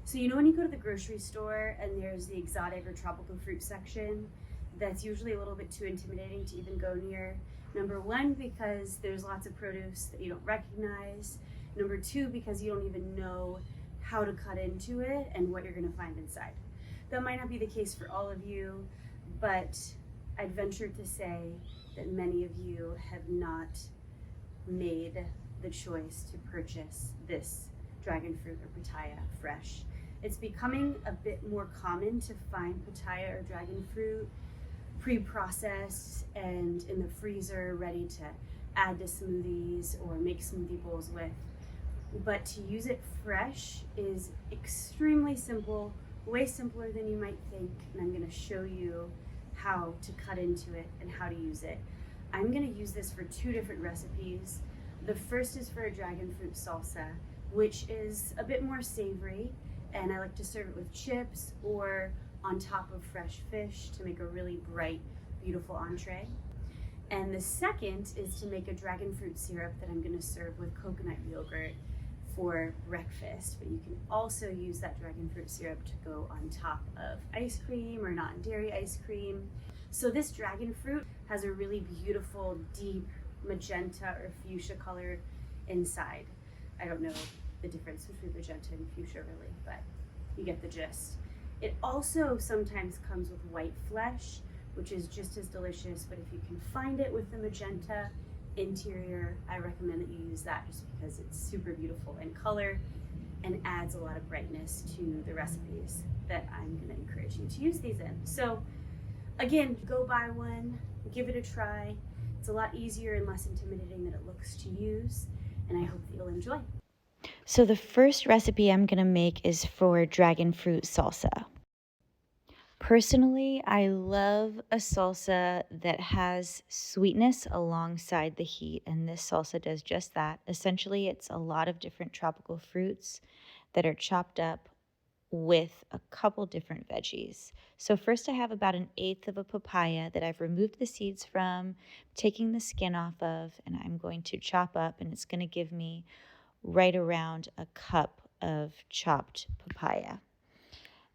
So you know when you go to the grocery store and there's the exotic or tropical fruit section, that's usually a little bit too intimidating to even go near. Number one, because there's lots of produce that you don't recognize. Number two, because you don't even know how to cut into it and what you're gonna find inside. That might not be the case for all of you, but I'd venture to say that many of you have not made the choice to purchase this dragon fruit or pitaya fresh. It's becoming a bit more common to find pitaya or dragon fruit pre-processed and in the freezer ready to add to smoothies or make smoothie bowls with. But to use it fresh is extremely simple, way simpler than you might think, and I'm going to show you how to cut into it and how to use it. I'm going to use this for two different recipes. The first is for a dragon fruit salsa, which is a bit more savory, and I like to serve it with chips or on top of fresh fish to make a really bright, beautiful entree. And the second is to make a dragon fruit syrup that I'm going to serve with coconut yogurt for breakfast, but you can also use that dragon fruit syrup to go on top of ice cream or non-dairy ice cream. So this dragon fruit has a really beautiful, deep magenta or fuchsia color inside. I don't know the difference between magenta and fuchsia really, but you get the gist. It also sometimes comes with white flesh, which is just as delicious, but if you can find it with the magenta interior, I recommend that you use that just because it's super beautiful in color and adds a lot of brightness to the recipes that I'm going to encourage you to use these in. So again, go buy one, give it a try. It's a lot easier and less intimidating than it looks to use, and I hope that you'll enjoy. So the first recipe I'm going to make is for dragon fruit salsa. Personally, I love a salsa that has sweetness alongside the heat, and this salsa does just that. Essentially, it's a lot of different tropical fruits that are chopped up with a couple different veggies. So first I have about 1/8 of a papaya that I've removed the seeds from, taking the skin off of, and I'm going to chop up, and it's going to give me right around a cup of chopped papaya.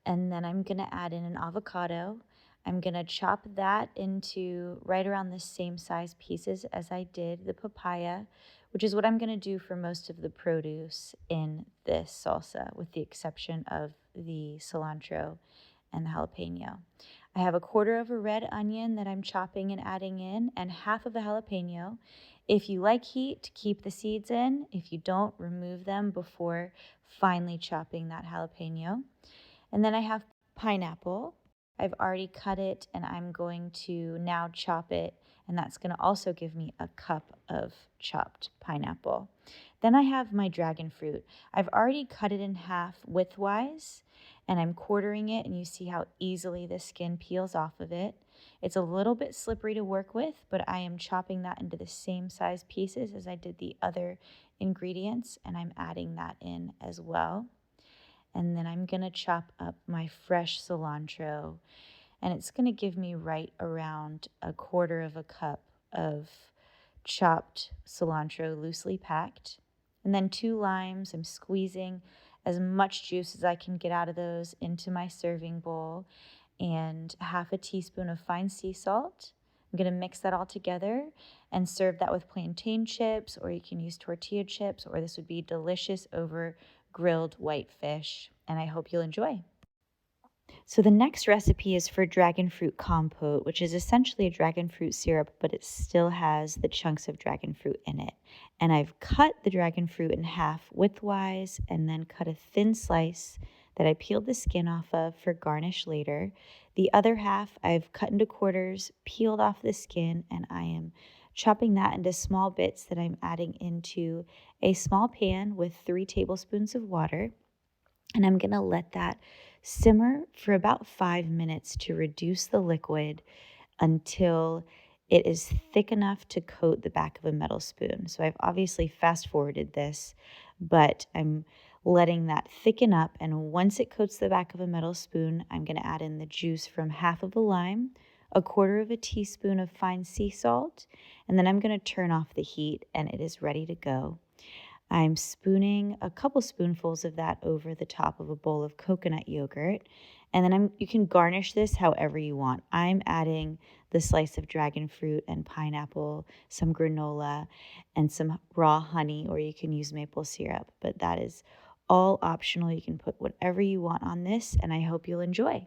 And then I'm going to add in an avocado. I'm going to chop that into right around the same size pieces as I did the papaya, which is what I'm going to do for most of the produce in this salsa, with the exception of the cilantro and the jalapeno. I have 1/4 of a red onion that I'm chopping and adding in, and 1/2 of a jalapeno. If you like heat, keep the seeds in. If you don't, remove them before finely chopping that jalapeno. And then I have pineapple. I've already cut it, and I'm going to now chop it, and that's going to also give me a cup of chopped pineapple. Then I have my dragon fruit. I've already cut it in half widthwise, and I'm quartering it, and you see how easily the skin peels off of it. It's a little bit slippery to work with, but I am chopping that into the same size pieces as I did the other ingredients, and I'm adding that in as well. And then I'm going to chop up my fresh cilantro, and it's going to give me right around 1/4 of a cup of chopped cilantro loosely packed. And then 2 limes. I'm squeezing as much juice as I can get out of those into my serving bowl, and 1/2 teaspoon of fine sea salt. I'm going to mix that all together and serve that with plantain chips, or you can use tortilla chips, or this would be delicious over grilled white fish, and I hope you'll enjoy. So the next recipe is for dragon fruit compote, which is essentially a dragon fruit syrup, but it still has the chunks of dragon fruit in it. And I've cut the dragon fruit in half widthwise and then cut a thin slice that I peeled the skin off of for garnish later. The other half I've cut into quarters, peeled off the skin, and I am chopping that into small bits that I'm adding into a small pan with 3 tablespoons of water. And I'm going to let that simmer for about 5 minutes to reduce the liquid until it is thick enough to coat the back of a metal spoon. So I've obviously fast forwarded this, but I'm letting that thicken up. And once it coats the back of a metal spoon, I'm going to add in the juice from 1/2 of a lime, 1/4 teaspoon of fine sea salt, and then I'm going to turn off the heat, and it is ready to go. I'm spooning a couple spoonfuls of that over the top of a bowl of coconut yogurt. And then you can garnish this however you want. I'm adding the slice of dragon fruit and pineapple, some granola, and some raw honey, or you can use maple syrup. But that is all optional. You can put whatever you want on this, and I hope you'll enjoy.